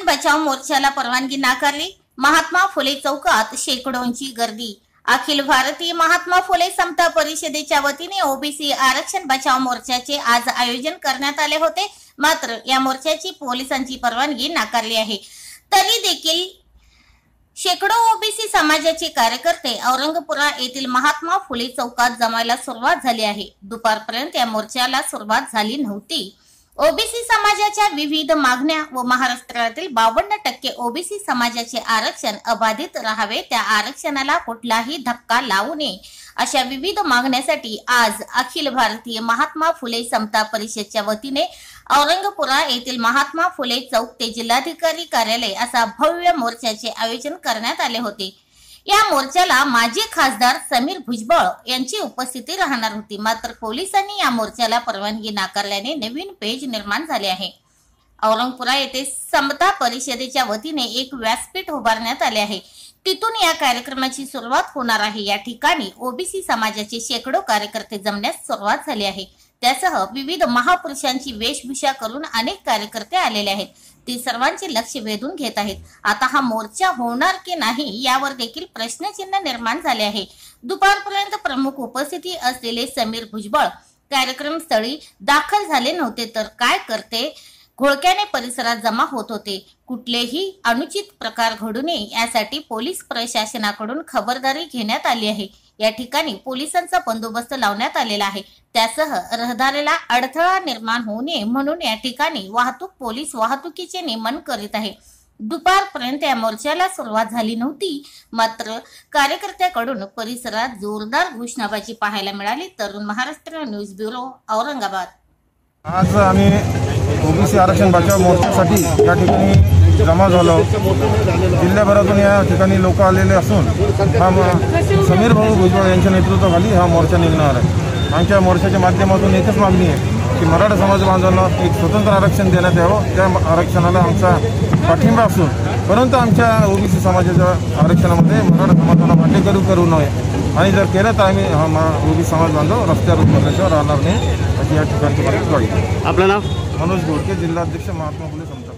बचाव मोर्चाला परवानगी नाकारली। महात्मा फुले चौकात शेकडोंची गर्दी। अखिल भारतीय महात्मा फुले समता परिषदेच्या वतीने ओबीसी आरक्षण बचाव मोर्चाचे आज आयोजन करण्यात आले होते। मात्र या मोर्चाची पोलिसांची परवानगी नाकारली आहे। तरी देखील शेकडो ओबीसी समाजाचे कार्यकर्ते औरंगपुरा येथील महात्मा फुले चौकात जमायला सुरुवात झाली आहे। दुपारपर्यंत या मोर्चाला सुरुवात झाली नव्हती। ओबीसी समाजाच्या विविध मागण्या व महाराष्ट्रातील 52% ओबीसी समाजाचे आरक्षण अबाधित राहावे, त्या आरक्षणाला कुठलाही धक्का लावू नये अशा विविध मागण्यासाठी आज अखिल भारतीय महात्मा फुले समता परिषदेच्या वतीने औरंगपुरा येथील महात्मा फुले चौक ते जिल्हाधिकारी कार्यालय असा भव्य मोर्चाचे आयोजन करण्यात आले होते। या मोर्चाला माजी खासदार समीर भुजबळ यांची उपस्थिती राहणार होती। मात्र पोलिसांनी या मोर्चाला परवानगी नाकारल्याने नवीन पेज निर्माण झाले आहे। औरंगपुरा येथे समता परिषदेच्या वतीने एक व्यासपीठ उभारण्यात आले आहे। तिथून या कार्यक्रमाची सुरुवात होणार आहे। या ठिकाणी ओबीसी समाजाचे शेकडो कार्यकर्ते जमण्यास सुरुवात झाली आहे। त्यासह विविध महापुरुषांची वेशभूषा करून अनेक कार्यकर्ते आलेले आहेत। ते सर्वांचे लक्ष वेधून घेत आहेत। आता हा मोर्चा होणार की नाही यावर देखील प्रश्नचिन्ह निर्माण झाले आहे। दुपारपर्यंत प्रमुख उपस्थिती असलेले समीर भुजबळ कार्यक्रम स्थळी दाखल झाले नव्हते, तर काय करते घोळक्याने परिसरात जमा होत होते। कुठलेही अनुचित प्रकार घडू नये यासाठी पोलीस प्रशासनाकडून खबरदारी घेण्यात आली आहे। या ठिकाणी पोलिसांचा बंदोबस्त लावण्यात आलेला आहे। त्यासह रहदारीला अडथळा निर्माण होऊ नये म्हणून या ठिकाणी वाहतूक पोलीस वाहतुकीचे नियमन करीत आहे। दुपारपर्यंत या मोर्चाला सुरुवात झाली नव्हती, मात्र कार्यकर्त्याकडून परिसरात जोरदार घोषणाबाजी पाहायला मिळाली। तरुण महाराष्ट्र न्यूज ब्युरो, औरंगाबाद। आज आम्ही ओबीसी आरक्षण बचाव मोर्चासाठी या ठिकाणी जमा झालो। जिल्ह्याभरातून या ठिकाणी लोक आलेले असून हा समीर भाऊ भुजबळ यांच्या नेतृत्वाखाली हा मोर्चा निघणार आहे। आमच्या मोर्चाच्या माध्यमातून एकच मागणी आहे की मराठा समाज बांधवांना एक स्वतंत्र आरक्षण देण्यात यावं। त्या आरक्षणाला आमचा पाठिंबा असून परंतु आमच्या ओबीसी समाजाच्या आरक्षणामध्ये मराठा समाजाला भाडेकरू करू नये आणि जर केलं तर आम्ही ओबीसी समाज बांधव रस्त्यावर उतरल्याशिवाय राहणार नाही अशी या ठिकाणची ग्वाही। आपलं नाव? मनोज घोडके, जिल्हाध्यक्ष महात्मा फुले समता।